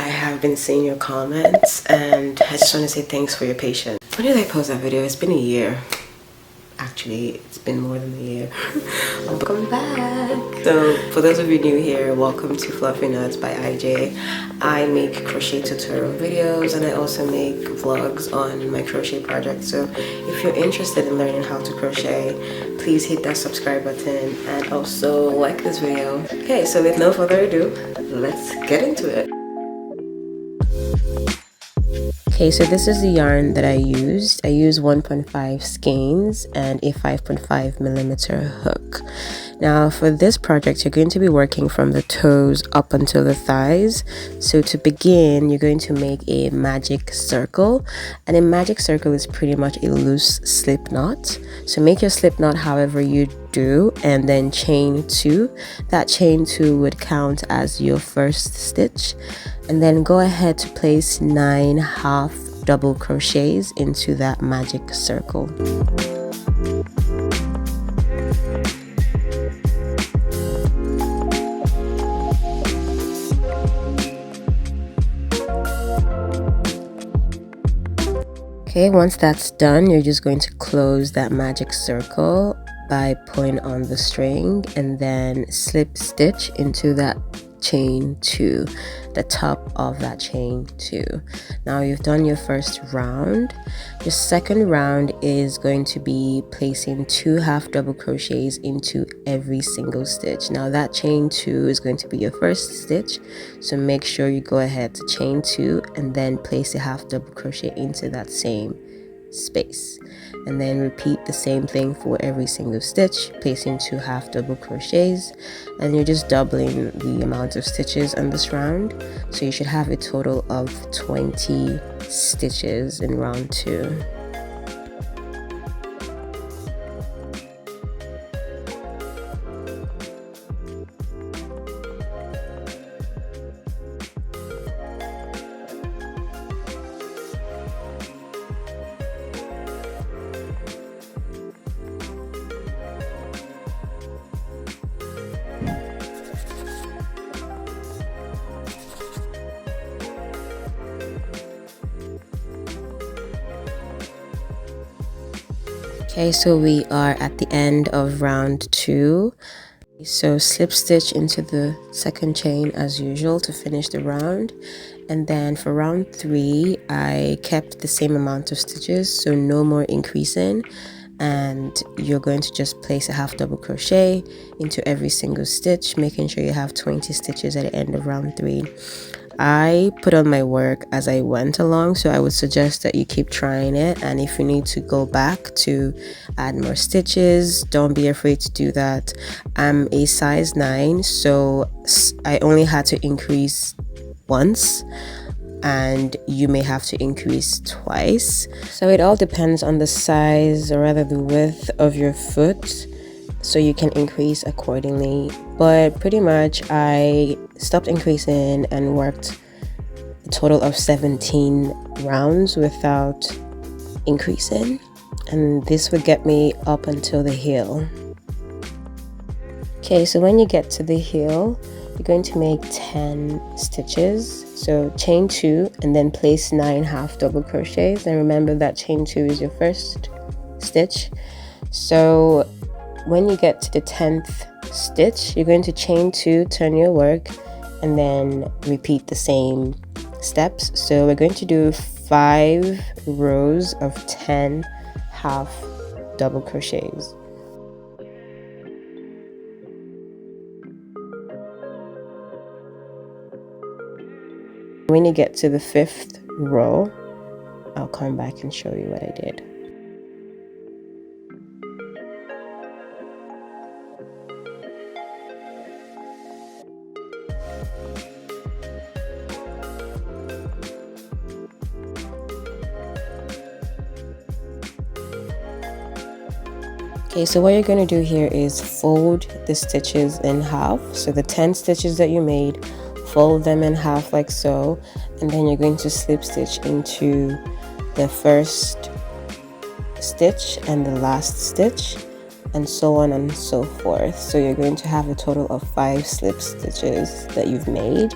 have been seeing your comments and I just want to say thanks for your patience. When did I post that video? It's been a year. Actually, it's been more than a year. Welcome back. So for those of you new here, welcome to Fluffy Nuts by IJ. I make crochet tutorial videos and I also make vlogs on my crochet project. So if you're interested in learning how to crochet, please hit that subscribe button and also like this video. Okay, so with no further ado, let's get into it. Okay, so this is the yarn that I used. I used 1.5 skeins and a 5.5 millimeter hook. Now for this project, you're going to be working from the toes up until the thighs. So to begin, you're going to make a magic circle, and a magic circle is pretty much a loose slip knot. So make your slip knot however you do and then chain 2. That chain 2 would count as your first stitch, and then go ahead to place 9 half double crochets into that magic circle. Okay, once that's done, you're just going to close that magic circle by pulling on the string and then slip stitch into that chain 2, the top of that chain 2. Now you've done your first round. Your second round is going to be placing 2 half double crochets into every single stitch. Now that chain 2 is going to be your first stitch, so make sure you go ahead to chain 2 and then place a half double crochet into that same space, and then repeat the same thing for every single stitch, placing 2 half double crochets, and you're just doubling the amount of stitches on this round, so you should have a total of 20 stitches in round 2. Okay, so we are at the end of round 2. So slip stitch into the second chain as usual to finish the round. And then for round 3, I kept the same amount of stitches, so no more increasing. And you're going to just place a half double crochet into every single stitch, making sure you have 20 stitches at the end of round 3. I put on my work as I went along, so I would suggest that you keep trying it, and if you need to go back to add more stitches, don't be afraid to do that. I'm a size 9, so I only had to increase once, and you may have to increase twice. So it all depends on the size, or rather the width of your foot, so you can increase accordingly. But pretty much I stopped increasing and worked a total of 17 rounds without increasing, and this would get me up until the heel. Okay, so when you get to the heel, you're going to make 10 stitches, so chain 2 and then place 9 half double crochets, and remember that chain 2 is your first stitch. So when you get to the 10th stitch, you're going to chain 2, turn your work, and then repeat the same steps. So we're going to do 5 rows of 10 half double crochets. When you get to the 5th row, I'll come back and show you what I did. Okay, so what you're going to do here is fold the stitches in half. So the 10 stitches that you made, fold them in half like so, and then you're going to slip stitch into the first stitch and the last stitch, and so on and so forth. So you're going to have a total of 5 slip stitches that you've made.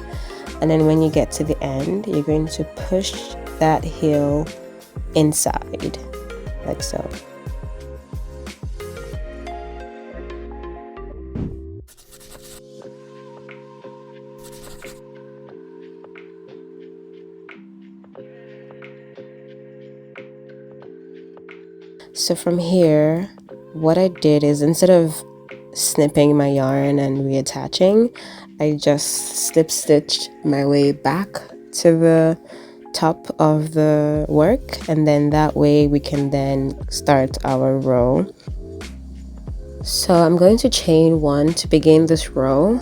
and then when you get to the end, you're going to push that heel inside like so. So from here, what I did is, instead of snipping my yarn and reattaching, I just slip stitched my way back to the top of the work, and then that way we can then start our row. So I'm going to chain 1 to begin this row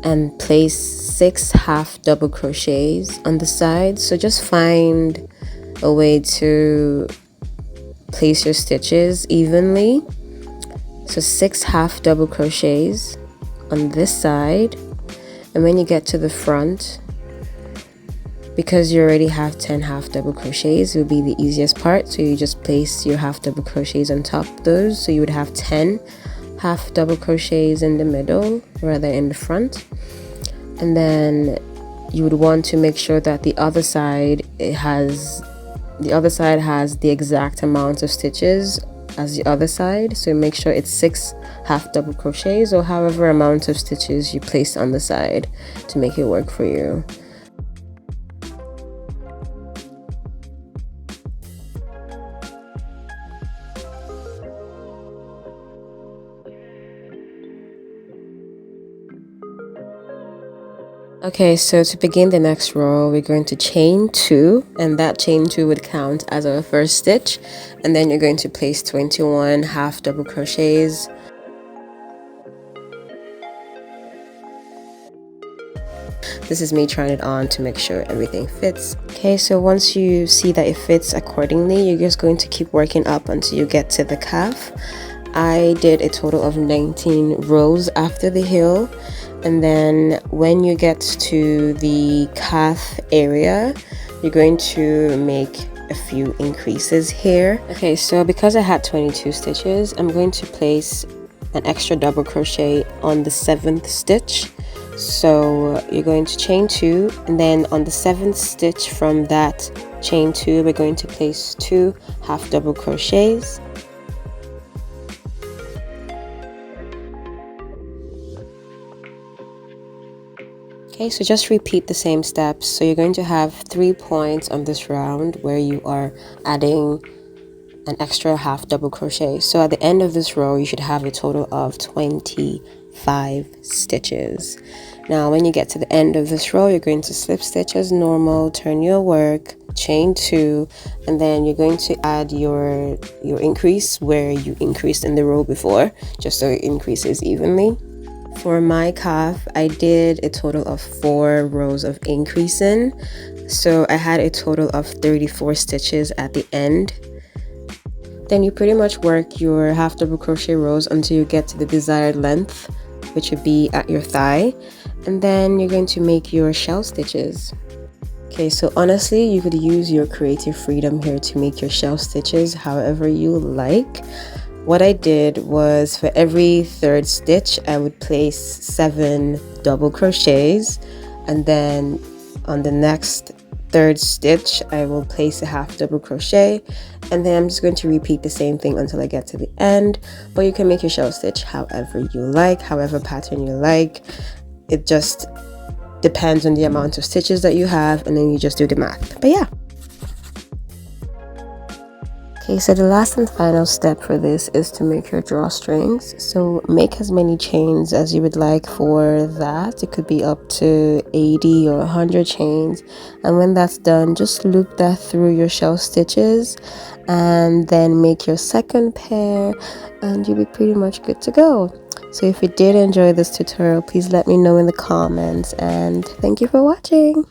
and place 6 half double crochets on the side. So just find a way to place your stitches evenly. So 6 half double crochets on this side, and when you get to the front, because you already have 10 half double crochets, it will be the easiest part. So you just place your half double crochets on top of those, so you would have 10 half double crochets in the middle, rather in the front. And then you would want to make sure that the other side has the exact amount of stitches as the other side. So make sure it's 6 half double crochets, or however amount of stitches you place on the side to make it work for you. Okay, so to begin the next row, we're going to chain 2, and that chain 2 would count as our first stitch, and then you're going to place 21 half double crochets. This is me trying it on to make sure everything fits. Okay, so once you see that it fits accordingly, you're just going to keep working up until you get to the calf. I did a total of 19 rows after the heel. And then when you get to the calf area, you're going to make a few increases here. Okay, so because I had 22 stitches, I'm going to place an extra double crochet on the 7th stitch. So you're going to chain 2, and then on the 7th stitch from that chain 2, we're going to place 2 half double crochets. Okay, so just repeat the same steps. So you're going to have 3 points on this round where you are adding an extra half double crochet. So at the end of this row, you should have a total of 25 stitches. Now when you get to the end of this row, you're going to slip stitch as normal, turn your work, chain 2, and then you're going to add your increase where you increased in the row before, just so it increases evenly. For my calf, I did a total of 4 rows of increasing, so I had a total of 34 stitches at the end. Then you pretty much work your half double crochet rows until you get to the desired length, which would be at your thigh, and then you're going to make your shell stitches. Okay, so honestly, you could use your creative freedom here to make your shell stitches however you like. What I did was, for every 3rd stitch, I would place 7 double crochets, and then on the next 3rd stitch, I will place a half double crochet, and then I'm just going to repeat the same thing until I get to the end. But you can make your shell stitch however you like, however pattern you like. It just depends on the amount of stitches that you have, and then you just do the math. But yeah. Okay, so the last and final step for this is to make your drawstrings. So make as many chains as you would like for that. It could be up to 80 or 100 chains. And when that's done, just loop that through your shell stitches and then make your second pair, and you'll be pretty much good to go. So if you did enjoy this tutorial, please let me know in the comments, and thank you for watching.